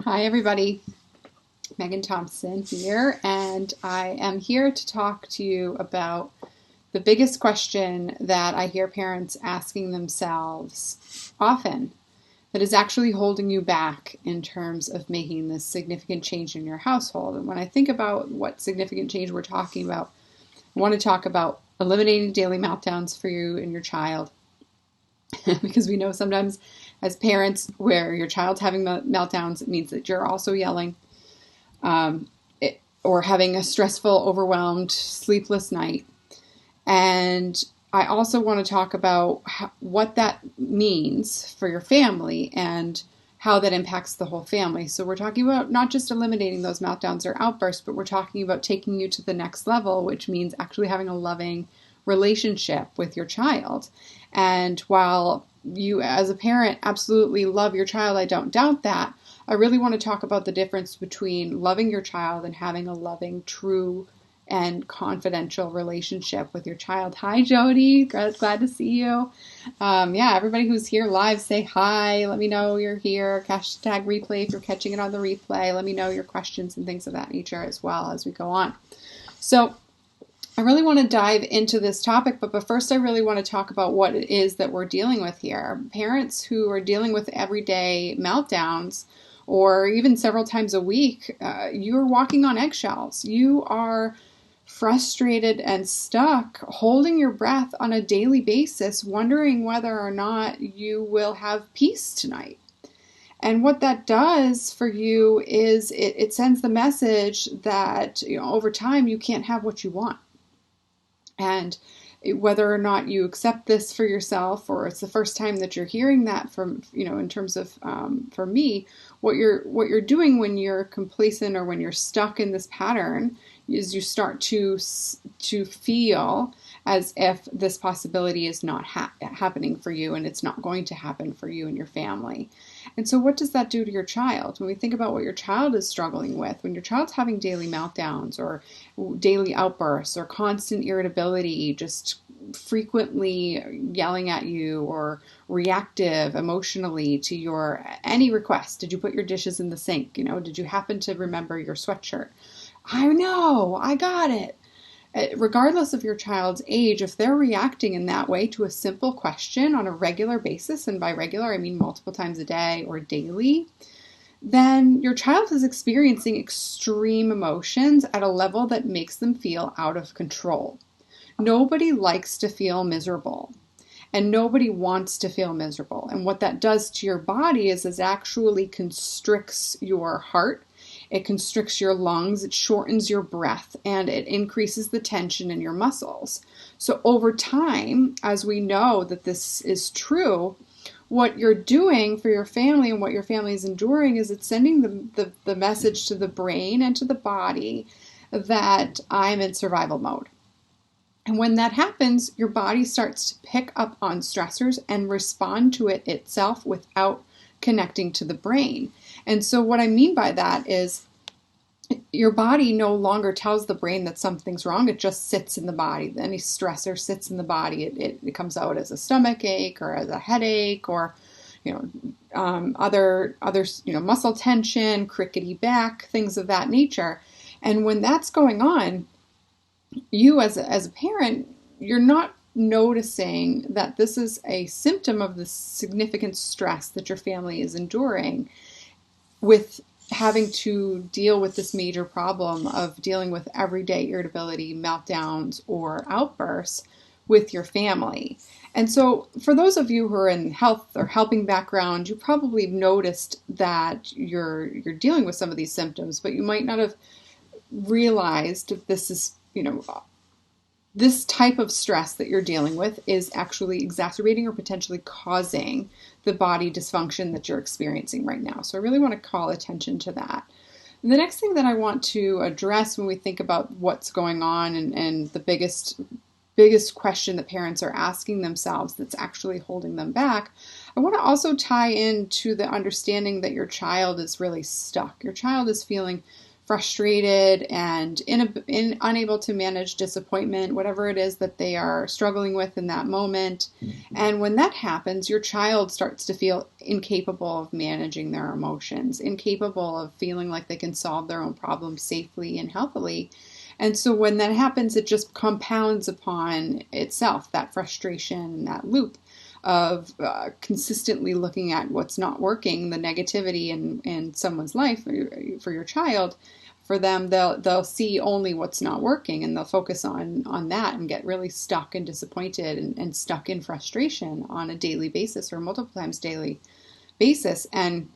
Hi, everybody. Megan Thompson here, and I am here to talk to you about the biggest question that I hear parents asking themselves often that is actually holding you back in terms of making this significant change in your household. And when I think about what significant change we're talking about, I want to talk about eliminating daily meltdowns for you and your child. Because we know sometimes as parents where your child's having meltdowns, it means that you're also yelling, or having a stressful, overwhelmed, sleepless night. And I also want to talk about what that means for your family and how that impacts the whole family. So we're talking about not just eliminating those meltdowns or outbursts, but we're talking about taking you to the next level, which means actually having a loving relationship with your child. And while you as a parent absolutely love your child, I don't doubt that, I really want to talk about the difference between loving your child and having a loving, true, and confidential relationship with your child. Hi, Jody. Glad to see you. Everybody who's here live, say hi. Let me know you're here. Hashtag replay if you're catching it on the replay. Let me know your questions and things of that nature as well as we go on. So I really want to dive into this topic, but first I really want to talk about what it is that we're dealing with here. Parents who are dealing with everyday meltdowns, or even several times a week, you're walking on eggshells. You are frustrated and stuck, holding your breath on a daily basis, wondering whether or not you will have peace tonight. And what that does for you is it sends the message that over time you can't have what you want. And whether or not you accept this for yourself, or it's the first time that you're hearing that from, in terms of, for me, what you're doing when you're complacent or when you're stuck in this pattern is you start to feel as if this possibility is not happening for you, and it's not going to happen for you and your family. And so what does that do to your child? When we think about what your child is struggling with, when your child's having daily meltdowns or daily outbursts or constant irritability, just frequently yelling at you, or reactive emotionally to your any request. Did you put your dishes in the sink? Did you happen to remember your sweatshirt? I know, I got it. Regardless of your child's age, if they're reacting in that way to a simple question on a regular basis, and by regular I mean multiple times a day or daily, then your child is experiencing extreme emotions at a level that makes them feel out of control. Nobody likes to feel miserable, and nobody wants to feel miserable. And what that does to your body is it actually constricts your heart. It constricts your lungs, it shortens your breath, and it increases the tension in your muscles. So over time, as we know that this is true, what you're doing for your family and what your family is enduring is it's sending the message to the brain and to the body that I'm in survival mode. And when that happens, your body starts to pick up on stressors and respond to it itself without connecting to the brain. And so what I mean by that is your body no longer tells the brain that something's wrong. It just sits in the body. Any stressor sits in the body. It comes out as a stomach ache or as a headache, or other muscle tension, crickety back, things of that nature. And when that's going on, you as a parent, you're not noticing that this is a symptom of the significant stress that your family is enduring with having to deal with this major problem of dealing with everyday irritability, meltdowns, or outbursts with your family. And so for those of you who are in health or helping background, you probably noticed that you're dealing with some of these symptoms, but you might not have realized this is, this type of stress that you're dealing with is actually exacerbating or potentially causing the body dysfunction that you're experiencing right now. So I really want to call attention to that. And the next thing that I want to address when we think about what's going on and the biggest question that parents are asking themselves that's actually holding them back, I want to also tie into the understanding that your child is really stuck. Your child is feeling frustrated and unable to manage disappointment, whatever it is that they are struggling with in that moment. And when that happens, your child starts to feel incapable of managing their emotions, incapable of feeling like they can solve their own problems safely and healthily. And so when that happens, it just compounds upon itself, that frustration, that loop of consistently looking at what's not working, the negativity in someone's life for your child. For them, they'll see only what's not working, and they'll focus on that and get really stuck and disappointed and stuck in frustration on a daily basis or multiple times daily basis. And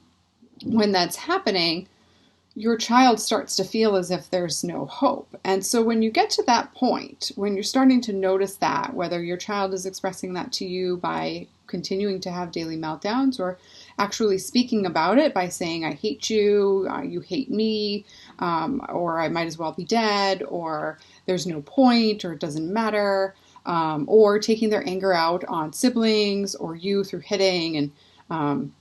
when that's happening, your child starts to feel as if there's no hope. And so when you get to that point, when you're starting to notice that, whether your child is expressing that to you by continuing to have daily meltdowns or actually speaking about it by saying, I hate you, you hate me, or I might as well be dead, or there's no point, or it doesn't matter, or taking their anger out on siblings or you through hitting and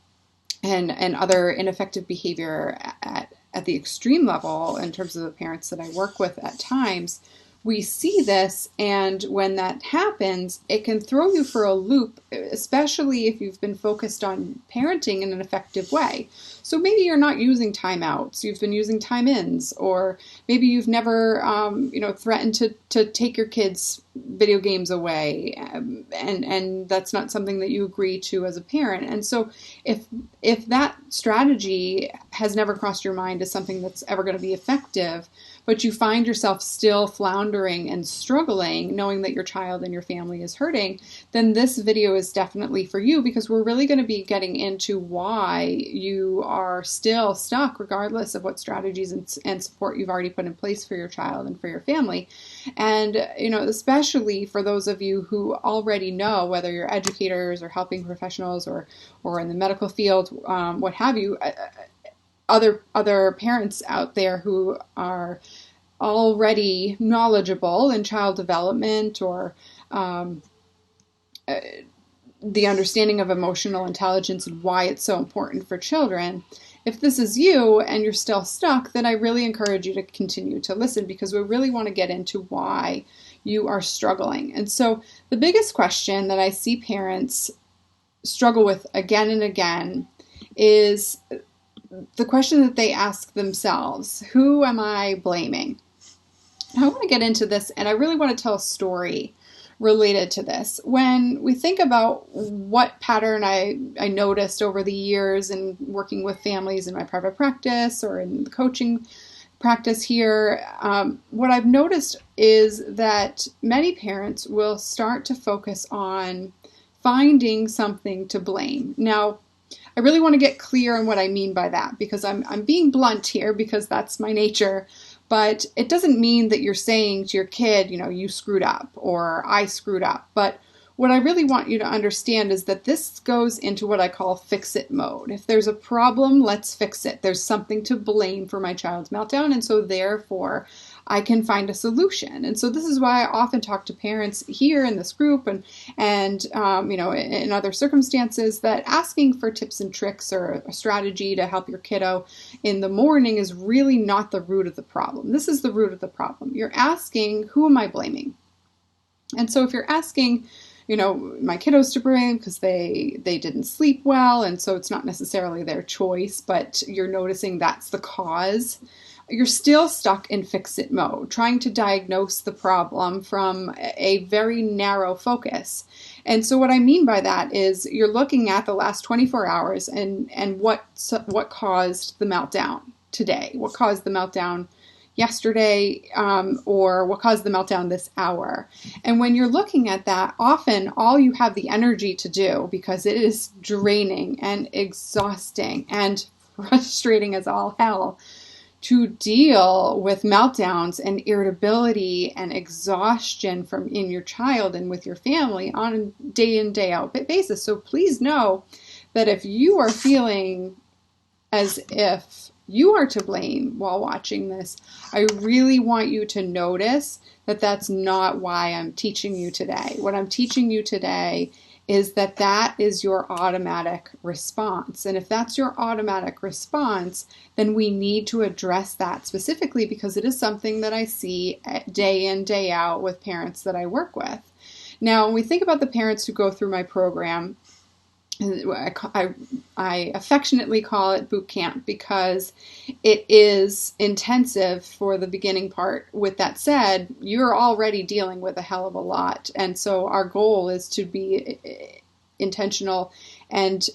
other ineffective behavior at the extreme level in terms of the parents that I work with at times, we see this, and when that happens, it can throw you for a loop, especially if you've been focused on parenting in an effective way. So maybe you're not using timeouts, you've been using time-ins, or maybe you've never threatened to take your kids' video games away, and that's not something that you agree to as a parent. And so if that strategy has never crossed your mind as something that's ever going to be effective, but you find yourself still floundering and struggling, knowing that your child and your family is hurting, then this video is definitely for you, because we're really going to be getting into why you are still stuck, regardless of what strategies and support you've already put in place for your child and for your family. And, especially for those of you who already know, whether you're educators or helping professionals or in the medical field, what have you, other parents out there who are already knowledgeable in child development or the understanding of emotional intelligence and why it's so important for children. If this is you and you're still stuck, then I really encourage you to continue to listen, because we really want to get into why you are struggling. And so the biggest question that I see parents struggle with again and again is the question that they ask themselves: who am I blaming? I want to get into this, and I really want to tell a story related to this. When we think about what pattern I noticed over the years in working with families in my private practice or in the coaching practice here, what I've noticed is that many parents will start to focus on finding something to blame. Now, I really want to get clear on what I mean by that, because I'm being blunt here, because that's my nature. But it doesn't mean that you're saying to your kid, you screwed up or I screwed up. But what I really want you to understand is that this goes into what I call fix-it mode. If there's a problem, let's fix it. There's something to blame for my child's meltdown, and so therefore I can find a solution. And so this is why I often talk to parents here in this group and in other circumstances, that asking for tips and tricks or a strategy to help your kiddo in the morning is really not the root of the problem. This is the root of the problem. You're asking, who am I blaming? And so if you're asking, my kiddos to blame because they didn't sleep well, and so it's not necessarily their choice, but you're noticing that's the cause, you're still stuck in fix-it mode, trying to diagnose the problem from a very narrow focus. And so what I mean by that is you're looking at the last 24 hours and what caused the meltdown today, what caused the meltdown yesterday, or what caused the meltdown this hour. And when you're looking at that, often all you have the energy to do, because it is draining and exhausting and frustrating as all hell, to deal with meltdowns and irritability and exhaustion from in your child and with your family on a day in, day out basis. So please know that if you are feeling as if you are to blame while watching this, I really want you to notice that that's not why I'm teaching you today. What I'm teaching you today is that that is your automatic response. And if that's your automatic response, then we need to address that specifically, because it is something that I see day in, day out with parents that I work with. Now, when we think about the parents who go through my program, I affectionately call it boot camp because it is intensive for the beginning part. With that said, you're already dealing with a hell of a lot. And so our goal is to be intentional and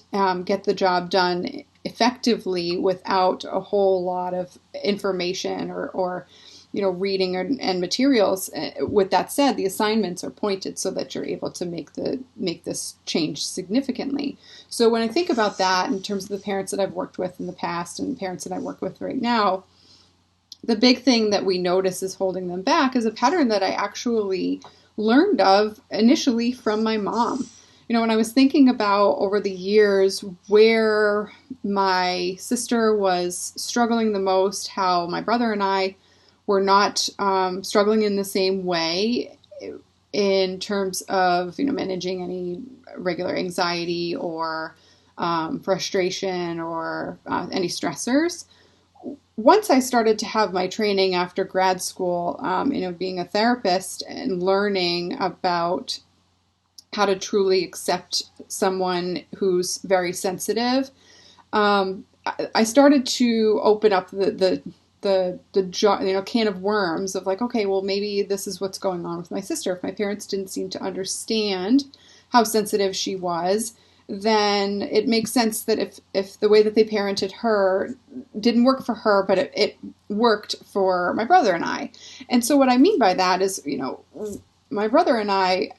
get the job done effectively without a whole lot of information or reading and materials. With that said, the assignments are pointed so that you're able to make this change significantly. So when I think about that in terms of the parents that I've worked with in the past and the parents that I work with right now, the big thing that we notice is holding them back is a pattern that I actually learned of initially from my mom. When I was thinking about over the years where my sister was struggling the most, how my brother and I were not struggling in the same way in terms of managing any regular anxiety or frustration or any stressors. Once I started to have my training after grad school, being a therapist and learning about how to truly accept someone who's very sensitive, I started to open up the can of worms of like, okay, well, maybe this is what's going on with my sister. If my parents didn't seem to understand how sensitive she was, then it makes sense that if the way that they parented her didn't work for her, but it worked for my brother and I. And so what I mean by that is, my brother and I,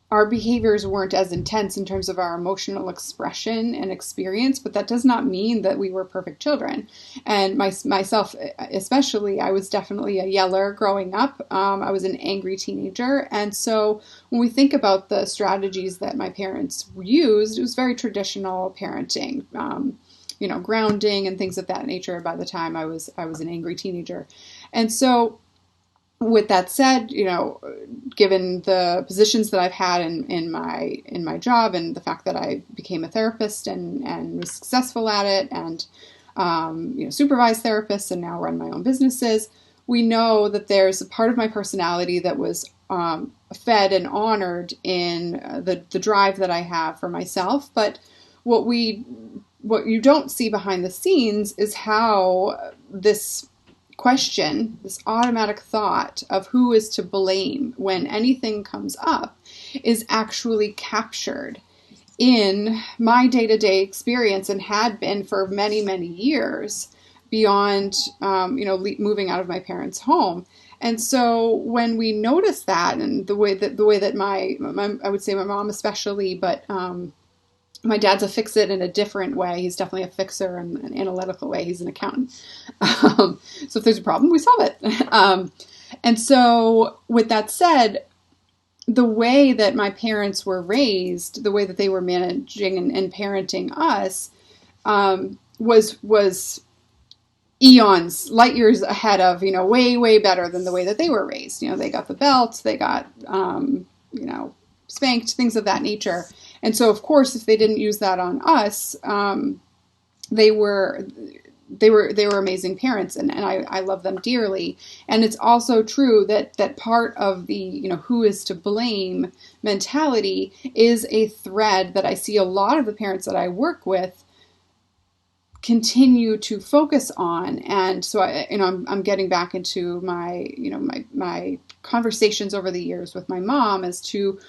our behaviors weren't as intense in terms of our emotional expression and experience, but that does not mean that we were perfect children. And myself especially, I was definitely a yeller growing up. I was an angry teenager. And so when we think about the strategies that my parents used, it was very traditional parenting, grounding and things of that nature by the time I was an angry teenager. And so with that said, given the positions that I've had in my job and the fact that I became a therapist and was successful at it and supervised therapists and now run my own businesses, we know that there's a part of my personality that was fed and honored in the drive that I have for myself. But what you don't see behind the scenes is how this question, this automatic thought of who is to blame when anything comes up, is actually captured in my day-to-day experience and had been for many, many years beyond, moving out of my parents' home. And so when we notice that, and the way that my I would say my mom especially, but my dad's a fix-it in a different way. He's definitely a fixer in an analytical way. He's an accountant. So if there's a problem, we solve it. And so with that said, the way that my parents were raised, the way that they were managing and parenting us, was eons, light years ahead of, way, way better than the way that they were raised. They got the belt, they got, spanked, things of that nature. And so, of course, if they didn't use that on us, they were amazing parents, and I love them dearly. And it's also true that part of the who is to blame mentality is a thread that I see a lot of the parents that I work with continue to focus on. And so I'm getting back into my my conversations over the years with my mom as to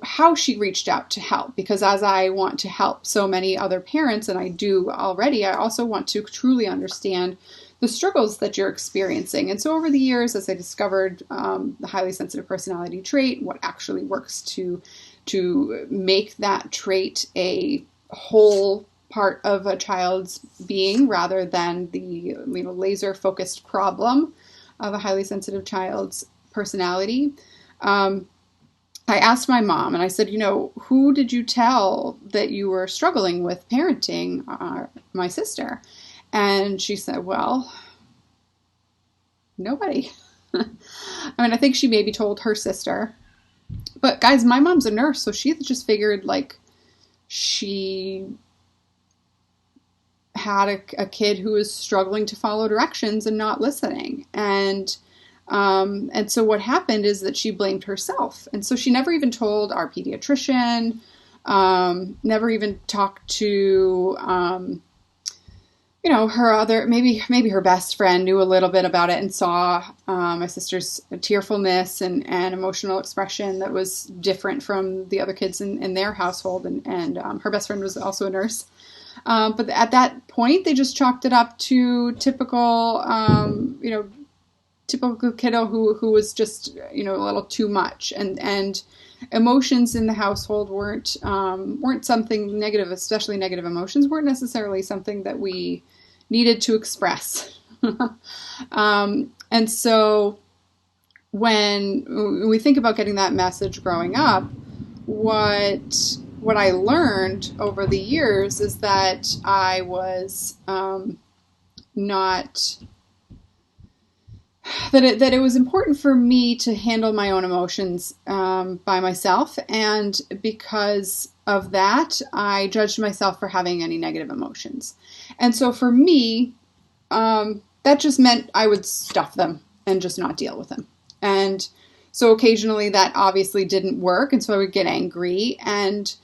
how she reached out to help, because as I want to help so many other parents, and I do already, I also want to truly understand the struggles that you're experiencing. And so over the years, as I discovered the highly sensitive personality trait, what actually works to make that trait a whole part of a child's being rather than the laser focused problem of a highly sensitive child's personality, I asked my mom, and I said, who did you tell that you were struggling with parenting my sister? And she said, well, nobody. I think she maybe told her sister, But guys, my mom's a nurse, so she just figured like she had a kid who was struggling to follow directions and not listening. And so what happened is that she blamed herself. And so she never even told our pediatrician, never even talked to, her other, maybe her best friend knew a little bit about it and saw my sister's tearfulness and emotional expression that was different from the other kids in their household. And her best friend was also a nurse. But at that point, they just chalked it up to typical kiddo who was just, a little too much. And emotions in the household weren't something negative, especially negative emotions, weren't necessarily something that we needed to express. And so when we think about getting that message growing up, what I learned over the years is that I was not that it was important for me to handle my own emotions by myself, and because of that, I judged myself for having any negative emotions. And so for me, that just meant I would stuff them and just not deal with them. And so occasionally that obviously didn't work, and so I would get angry. And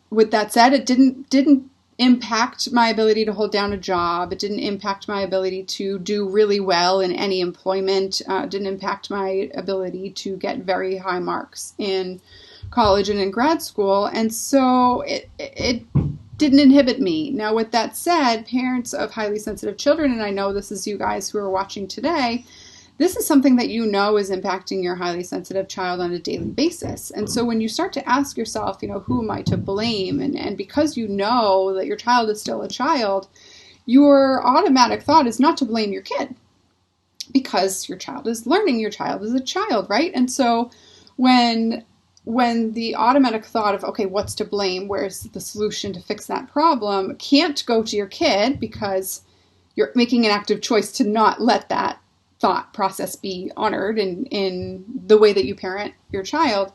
with that said, it didn't impact my ability to hold down a job. It didn't impact my ability to do really well in any employment. It didn't impact my ability to get very high marks in college and in grad school. And so it didn't inhibit me. Now, with that said, parents of highly sensitive children, and I know this is you guys who are watching today, this is something that you know is impacting your highly sensitive child on a daily basis. And so when you start to ask yourself, who am I to blame? And because you know that your child is still a child, your automatic thought is not to blame your kid, because your child is learning, your child is a child, right? And so when the automatic thought of, okay, what's to blame? Where's the solution to fix that problem? Can't go to your kid because you're making an active choice to not let that thought process be honored in the way that you parent your child,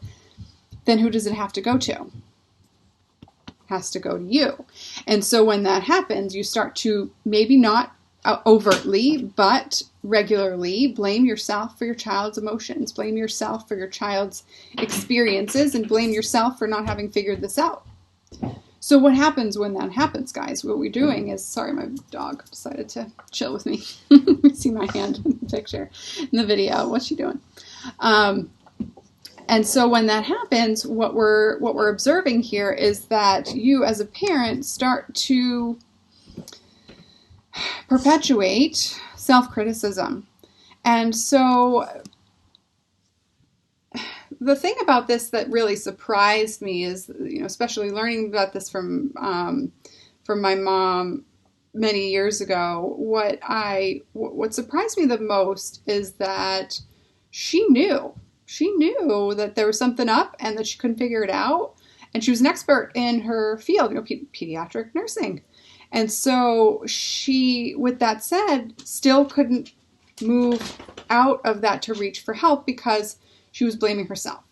then who does it have to go to? It has to go to you. And so when that happens, you start to maybe not overtly, but regularly blame yourself for your child's emotions, blame yourself for your child's experiences, and blame yourself for not having figured this out. So what happens when that happens, guys? What we're doing is, sorry, my dog decided to chill with me. You see my hand in the picture, in the video. What's she doing? And so when that happens, what we're observing here is that you as a parent start to perpetuate self-criticism. And so the thing about this that really surprised me is, especially learning about this from my mom many years ago, what surprised me the most is that she knew that there was something up and that she couldn't figure it out. And she was an expert in her field, pediatric nursing. And so she, with that said, still couldn't move out of that to reach for help because she was blaming herself.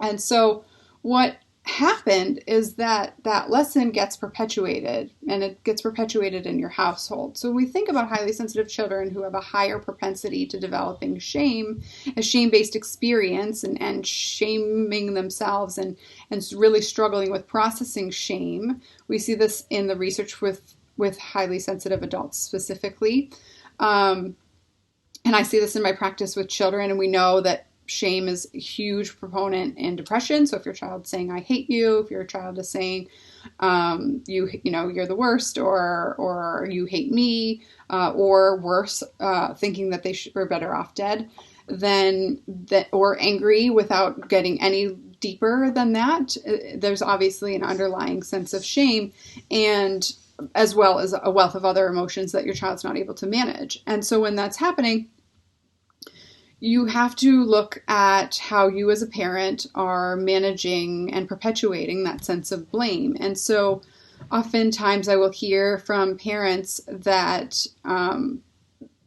And so what happened is that lesson gets perpetuated, and it gets perpetuated in your household. So when we think about highly sensitive children who have a higher propensity to developing shame, a shame-based experience, and shaming themselves and really struggling with processing shame, we see this in the research with highly sensitive adults specifically. And I see this in my practice with children, and we know that shame is a huge proponent in depression. So if your child's saying, I hate you, if your child is saying, you're the worst, or you hate me, or worse, thinking that they were better off dead, or angry without getting any deeper than that, there's obviously an underlying sense of shame, and as well as a wealth of other emotions that your child's not able to manage. And so when that's happening, you have to look at how you as a parent are managing and perpetuating that sense of blame. And so oftentimes I will hear from parents that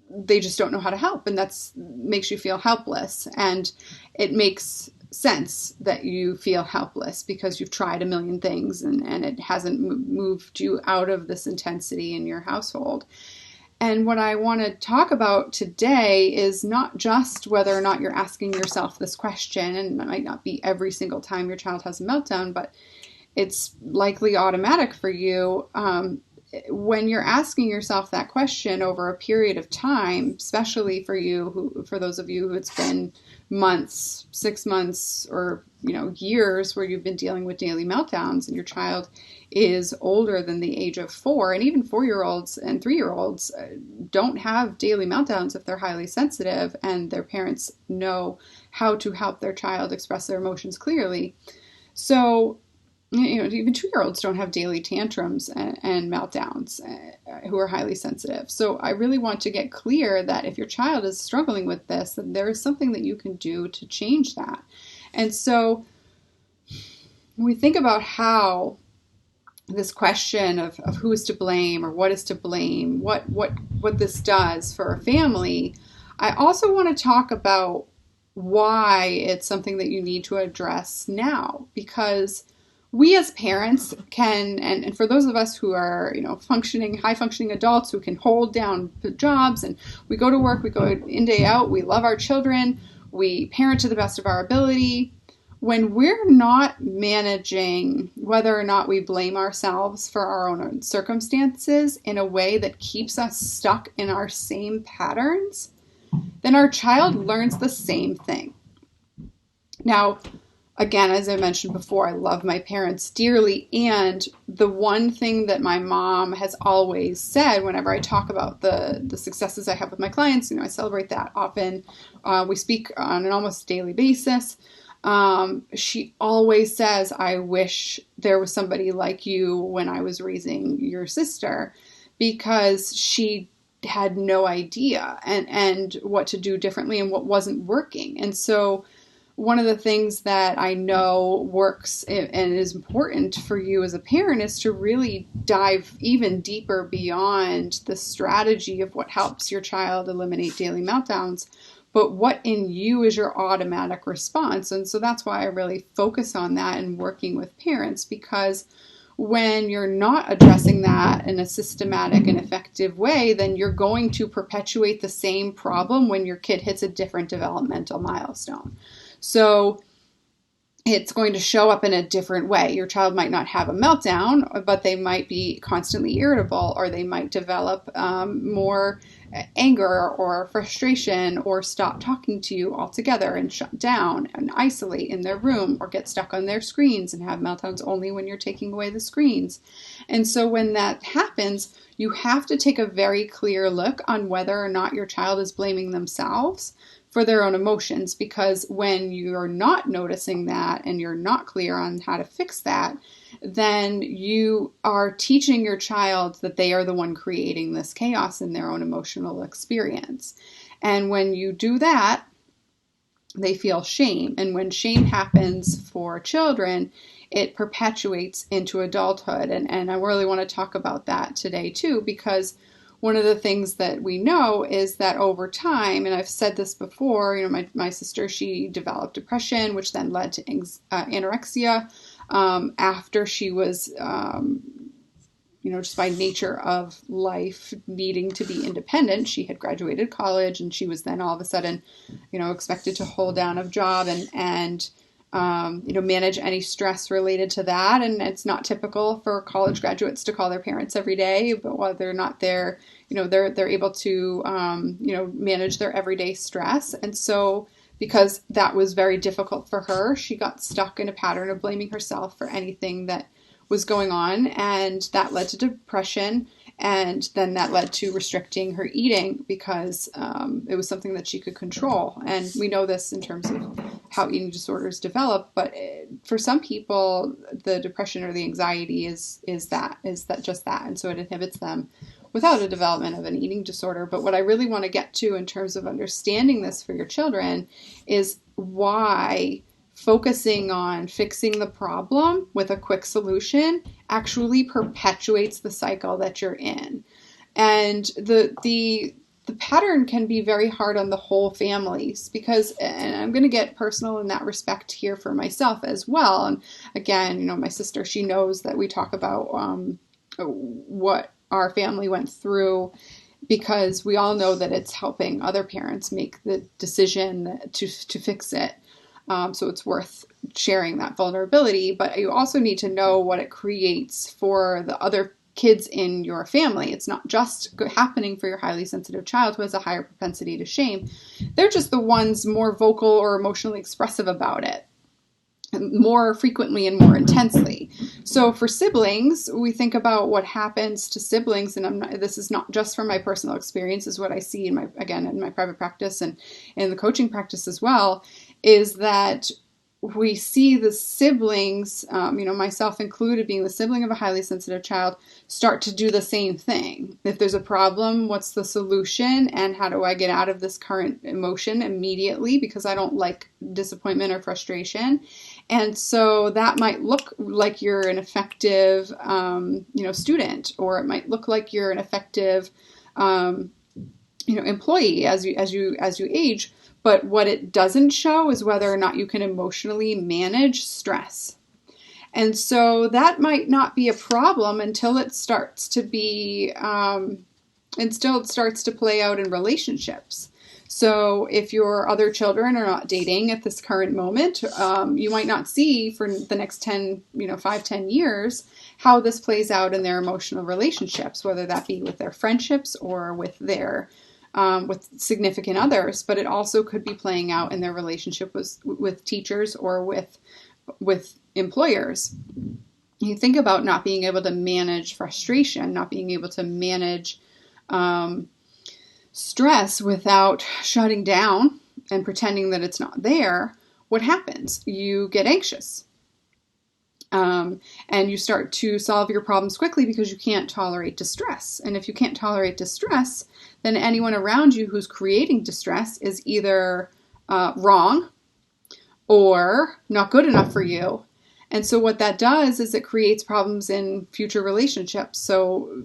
they just don't know how to help, and that makes you feel helpless. And it makes sense that you feel helpless because you've tried a million things and it hasn't moved you out of this intensity in your household. And what I want to talk about today is not just whether or not you're asking yourself this question, and it might not be every single time your child has a meltdown, but it's likely automatic for you. When you're asking yourself that question over a period of time, especially for those of you who it's been months, 6 months, or years where you've been dealing with daily meltdowns, and your child is older than the age of 4, and even 4-year-olds and 3-year-olds don't have daily meltdowns if they're highly sensitive and their parents know how to help their child express their emotions clearly. So even 2-year-olds don't have daily tantrums and meltdowns who are highly sensitive. So I really want to get clear that if your child is struggling with this, then there is something that you can do to change that. And so when we think about how this question of who is to blame or what is to blame, what this does for a family, I also want to talk about why it's something that you need to address now, because we as parents can, and for those of us who are, high functioning adults who can hold down jobs, and we go to work, we go in, day out, we love our children, we parent to the best of our ability. When we're not managing whether or not we blame ourselves for our own circumstances in a way that keeps us stuck in our same patterns, then our child learns the same thing. Now, again, as I mentioned before, I love my parents dearly, and the one thing that my mom has always said whenever I talk about the successes I have with my clients, I celebrate that often. We speak on an almost daily basis. She always says, I wish there was somebody like you when I was raising your sister, because she had no idea and what to do differently and what wasn't working. And so one of the things that I know works and is important for you as a parent is to really dive even deeper beyond the strategy of what helps your child eliminate daily meltdowns, but what in you is your automatic response. And so that's why I really focus on that in working with parents, because when you're not addressing that in a systematic and effective way, then you're going to perpetuate the same problem when your kid hits a different developmental milestone. So it's going to show up in a different way. Your child might not have a meltdown, but they might be constantly irritable, or they might develop more anger or frustration, or stop talking to you altogether and shut down and isolate in their room, or get stuck on their screens and have meltdowns only when you're taking away the screens. And so when that happens, you have to take a very clear look on whether or not your child is blaming themselves for their own emotions, because when you're not noticing that and you're not clear on how to fix that, then you are teaching your child that they are the one creating this chaos in their own emotional experience. And when you do that, they feel shame. And when shame happens for children, it perpetuates into adulthood. And I really want to talk about that today too, because one of the things that we know is that over time, and I've said this before, my sister, she developed depression, which then led to anorexia after she was, just by nature of life needing to be independent. She had graduated college, and she was then all of a sudden, expected to hold down a job and manage any stress related to that. And it's not typical for college graduates to call their parents every day, but while they're not there, they're able to, manage their everyday stress. And so because that was very difficult for her, she got stuck in a pattern of blaming herself for anything that was going on. And that led to depression. And then that led to restricting her eating because it was something that she could control. And we know this in terms of how eating disorders develop. But for some people, the depression or the anxiety is that just that. And so it inhibits them without a development of an eating disorder. But what I really want to get to in terms of understanding this for your children is why focusing on fixing the problem with a quick solution actually perpetuates the cycle that you're in. And the the pattern can be very hard on the whole families because, and I'm going to get personal in that respect here for myself as well. And again, my sister, she knows that we talk about what our family went through, because we all know that it's helping other parents make the decision to fix it. So it's worth sharing that vulnerability, but you also need to know what it creates for the other kids in your family. It's not just happening for your highly sensitive child who has a higher propensity to shame. They're just the ones more vocal or emotionally expressive about it, more frequently and more intensely. So for siblings, we think about what happens to siblings, and this is not just from my personal experience, is what I see in my private practice and in the coaching practice as well, is that we see the siblings, myself included, being the sibling of a highly sensitive child, start to do the same thing. If there's a problem, what's the solution? And how do I get out of this current emotion immediately because I don't like disappointment or frustration? And so that might look like you're an effective, student, or it might look like you're an effective, employee as you age. But what it doesn't show is whether or not you can emotionally manage stress. And so that might not be a problem until it starts to be, until it starts to play out in relationships. So if your other children are not dating at this current moment, you might not see for the next 10 years how this plays out in their emotional relationships, whether that be with their friendships or with their with significant others, but it also could be playing out in their relationship with teachers or with employers. You think about not being able to manage frustration, not being able to manage stress without shutting down and pretending that it's not there. What happens? You get anxious. And you start to solve your problems quickly because you can't tolerate distress. And if you can't tolerate distress, then anyone around you who's creating distress is either wrong or not good enough for you. And so what that does is it creates problems in future relationships. So,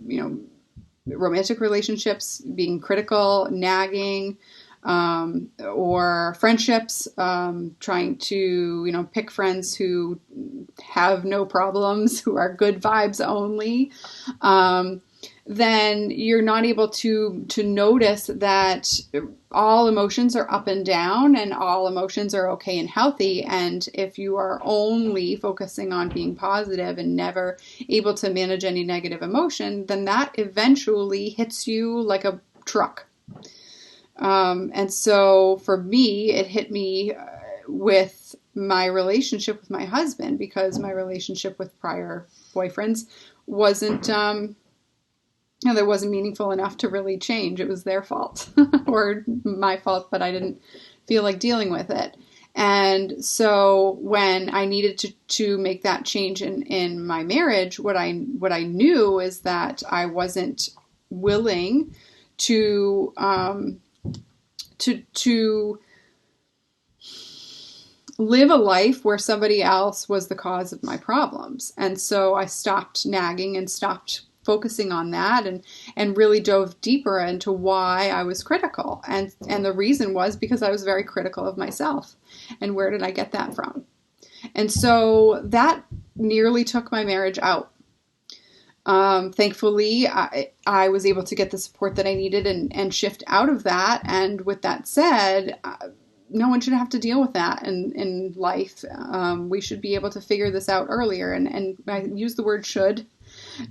romantic relationships, being critical, nagging, or friendships, trying to, pick friends who have no problems, who are good vibes only, then you're not able to notice that all emotions are up and down and all emotions are okay and healthy. And if you are only focusing on being positive and never able to manage any negative emotion, then that eventually hits you like a truck. And so for me, it hit me with my relationship with my husband, because my relationship with prior boyfriends wasn't, that wasn't meaningful enough to really change. It was their fault or my fault, but I didn't feel like dealing with it. And so when I needed to make that change in my marriage, what I knew is that I wasn't willing to live a life where somebody else was the cause of my problems. And so I stopped nagging and stopped focusing on that and really dove deeper into why I was critical. And the reason was because I was very critical of myself. And where did I get that from? And so that nearly took my marriage out. Thankfully, I was able to get the support that I needed and shift out of that. And with that said, no one should have to deal with that in life. We should be able to figure this out earlier. And I use the word should,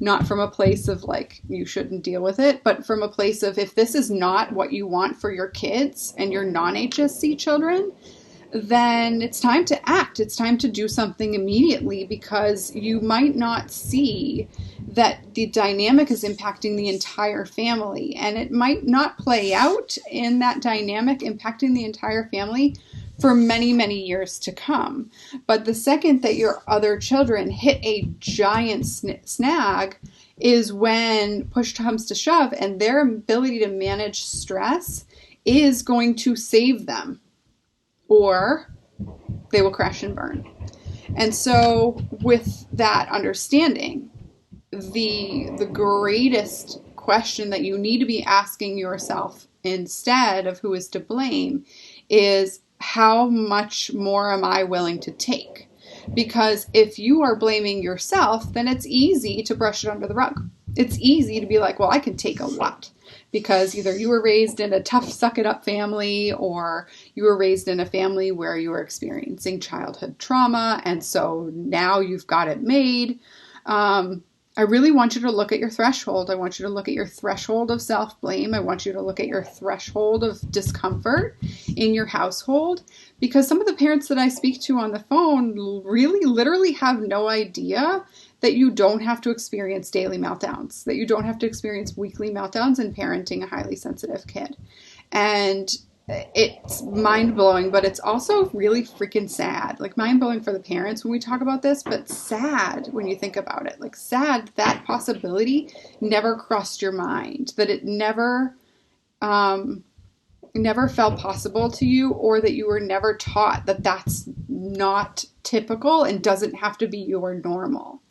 not from a place of like, you shouldn't deal with it, but from a place of, if this is not what you want for your kids and your non-HSC children, then it's time to act. It's time to do something immediately, because you might not see that the dynamic is impacting the entire family, and it might not play out in that dynamic impacting the entire family for many, many years to come. But the second that your other children hit a giant snag is when push comes to shove, and their ability to manage stress is going to save them, or they will crash and burn. And so with that understanding, the greatest question that you need to be asking yourself instead of who is to blame is how much more am I willing to take? Because if you are blaming yourself, then it's easy to brush it under the rug. It's easy to be like, well, I can take a lot because either you were raised in a tough suck it up family or you were raised in a family where you were experiencing childhood trauma and so now you've got it made. I really want you to look at your threshold. I want you to look at your threshold of self-blame. I want you to look at your threshold of discomfort in your household, because some of the parents that I speak to on the phone really literally have no idea that you don't have to experience daily meltdowns, that you don't have to experience weekly meltdowns in parenting a highly sensitive kid. And it's mind-blowing, but it's also really freaking sad. Like mind-blowing for the parents when we talk about this, but sad when you think about it. Like sad that possibility never crossed your mind, that it never felt possible to you, or that you were never taught that that's not typical and doesn't have to be your normal.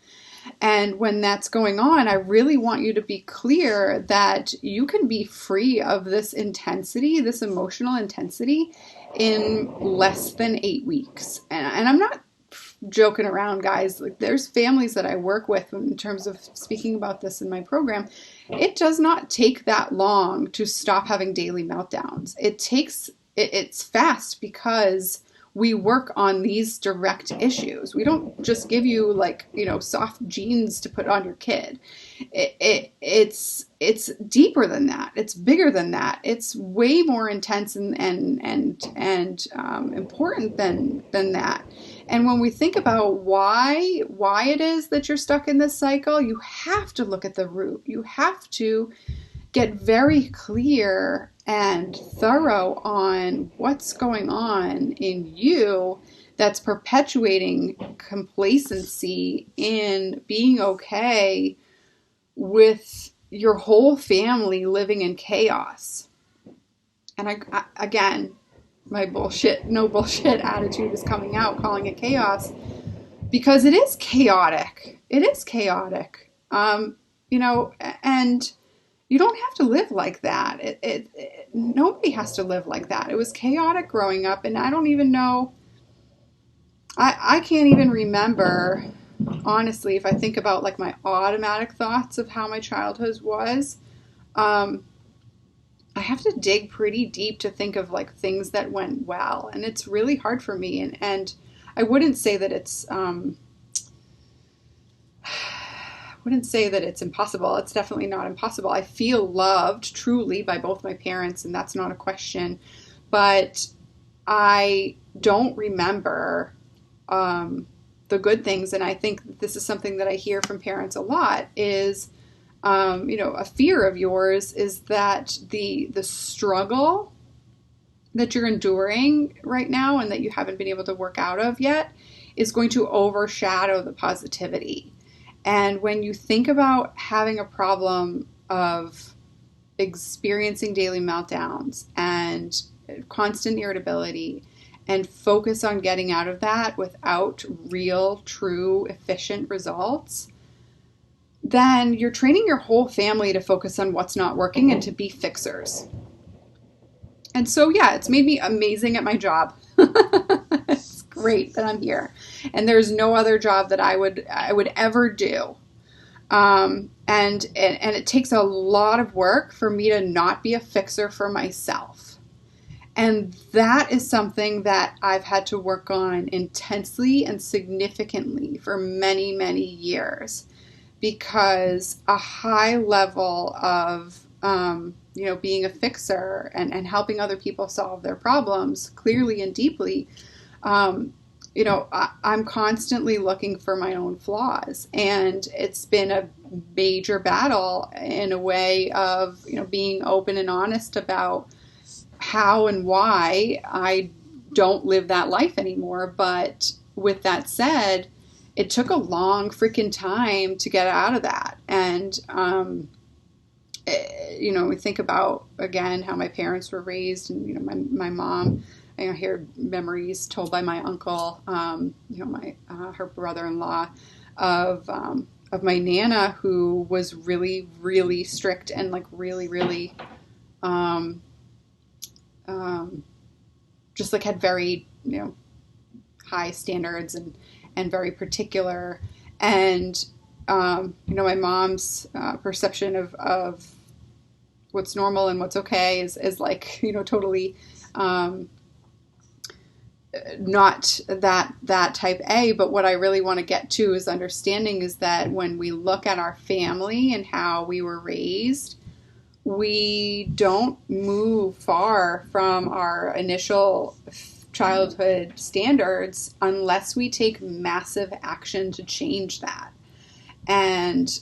And when that's going on, I really want you to be clear that you can be free of this intensity, this emotional intensity, in less than 8 weeks. And I'm not joking around, guys. Like, there's families that I work with in terms of speaking about this in my program. It does not take that long to stop having daily meltdowns. It's fast because we work on these direct issues. We don't just give you soft jeans to put on your kid. It's deeper than that. It's bigger than that. It's way more intense and important than that. And when we think about why it is that you're stuck in this cycle, you have to look at the root. You have to get very clear and thorough on what's going on in you that's perpetuating complacency in being okay with your whole family living in chaos. And I again, my no bullshit attitude is coming out, calling it chaos, because it is chaotic. It is chaotic. And you don't have to live like that. Nobody has to live like that. It was chaotic growing up, and I don't even know. I can't even remember, honestly, if I think about like my automatic thoughts of how my childhood was. I have to dig pretty deep to think of like things that went well, and it's really hard for me. And I wouldn't say that it's impossible. It's definitely not impossible. I feel loved truly by both my parents, and that's not a question. But I don't remember the good things, and I think this is something that I hear from parents a lot is, a fear of yours is that the struggle that you're enduring right now and that you haven't been able to work out of yet is going to overshadow the positivity. And when you think about having a problem of experiencing daily meltdowns and constant irritability and focus on getting out of that without real, true, efficient results, then you're training your whole family to focus on what's not working and to be fixers. And so, yeah, it's made me amazing at my job. It's great that I'm here. And there's no other job that I would ever do. And it takes a lot of work for me to not be a fixer for myself. And that is something that I've had to work on intensely and significantly for many, many years, because a high level of being a fixer and helping other people solve their problems clearly and deeply, I'm constantly looking for my own flaws. And it's been a major battle in a way of, being open and honest about how and why I don't live that life anymore. But with that said, it took a long freaking time to get out of that. And, we think about, again, how my parents were raised and, my mom, I hear memories told by my uncle, her brother-in-law of my Nana, who was really, really strict and like really, really, just like had very, high standards and very particular. And, my mom's perception of what's normal and what's okay is like, totally not that type A. But what I really want to get to is understanding is that when we look at our family and how we were raised, we don't move far from our initial childhood standards unless we take massive action to change that. And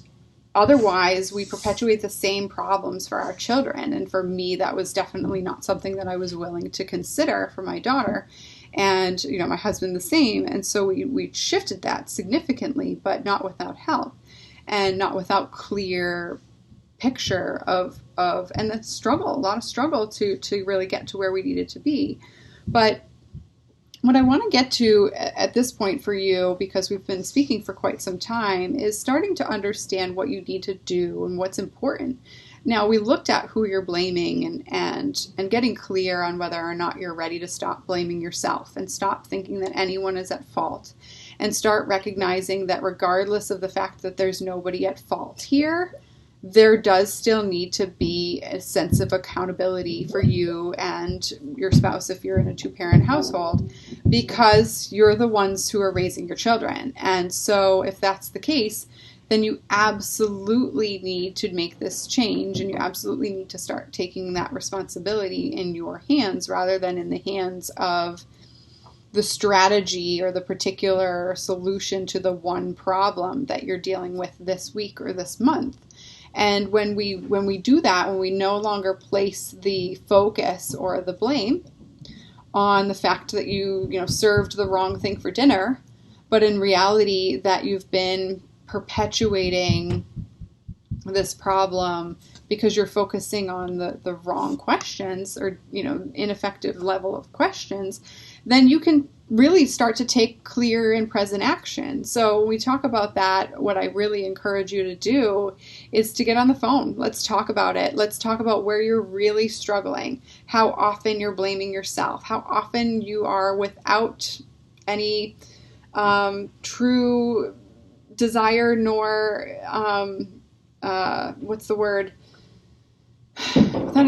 otherwise, we perpetuate the same problems for our children. And for me, that was definitely not something that I was willing to consider for my daughter. And, my husband the same. And so we shifted that significantly, but not without help and not without clear picture of and the struggle, a lot of struggle to really get to where we needed to be. But what I want to get to at this point for you, because we've been speaking for quite some time, is starting to understand what you need to do and what's important. Now, we looked at who you're blaming and getting clear on whether or not you're ready to stop blaming yourself and stop thinking that anyone is at fault and start recognizing that regardless of the fact that there's nobody at fault here, there does still need to be a sense of accountability for you and your spouse if you're in a two-parent household, because you're the ones who are raising your children. And so if that's the case, then you absolutely need to make this change, and you absolutely need to start taking that responsibility in your hands rather than in the hands of the strategy or the particular solution to the one problem that you're dealing with this week or this month. And when we do that, when we no longer place the focus or the blame on the fact that you served the wrong thing for dinner, but in reality that you've been perpetuating this problem because you're focusing on the wrong questions or ineffective level of questions, then you can really start to take clear and present action. So when we talk about that, what I really encourage you to do is to get on the phone. Let's talk about it. Let's talk about where you're really struggling, how often you're blaming yourself, how often you are without any true desire nor without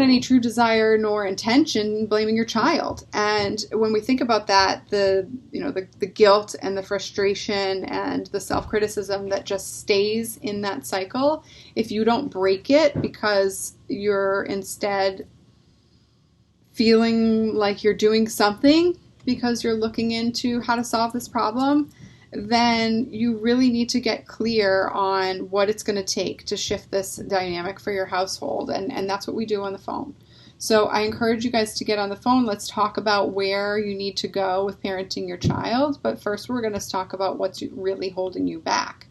any true desire nor intention blaming your child. And when we think about that, the guilt and the frustration and the self-criticism that just stays in that cycle, if you don't break it because you're instead feeling like you're doing something because you're looking into how to solve this problem, then you really need to get clear on what it's going to take to shift this dynamic for your household. And that's what we do on the phone. So I encourage you guys to get on the phone. Let's talk about where you need to go with parenting your child. But first, we're going to talk about what's really holding you back.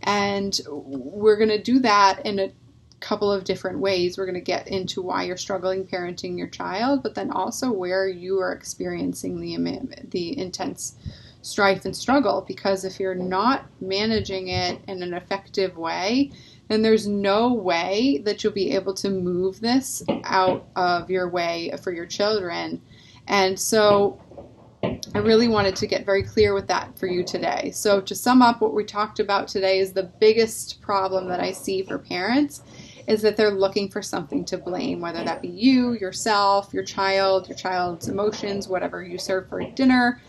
And we're going to do that in a couple of different ways. We're going to get into why you're struggling parenting your child, but then also where you are experiencing the intense strife and struggle, because if you're not managing it in an effective way, then there's no way that you'll be able to move this out of your way for your children. And so I really wanted to get very clear with that for you today. So to sum up, what we talked about today is the biggest problem that I see for parents is that they're looking for something to blame, whether that be you, yourself, your child's emotions, whatever you serve for dinner.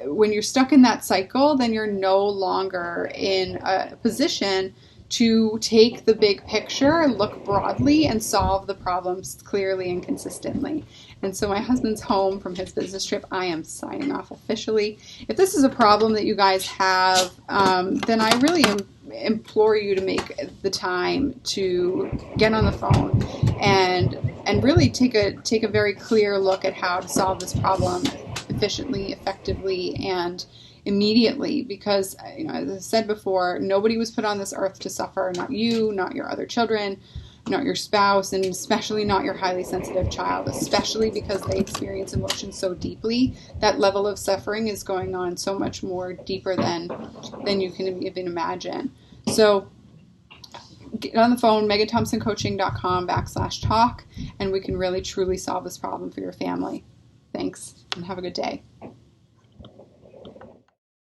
When you're stuck in that cycle, then you're no longer in a position to take the big picture, look broadly, and solve the problems clearly and consistently. And so my husband's home from his business trip. I am signing off officially. If this is a problem that you guys have, then I really implore you to make the time to get on the phone and really take a very clear look at how to solve this problem efficiently, effectively, and immediately, because as I said before, nobody was put on this earth to suffer, not you, not your other children, not your spouse, and especially not your highly sensitive child, especially because they experience emotions so deeply. That level of suffering is going on so much more deeper than you can even imagine. So get on the phone, megathompsoncoaching.com/talk, and we can really truly solve this problem for your family. Thanks, and have a good day.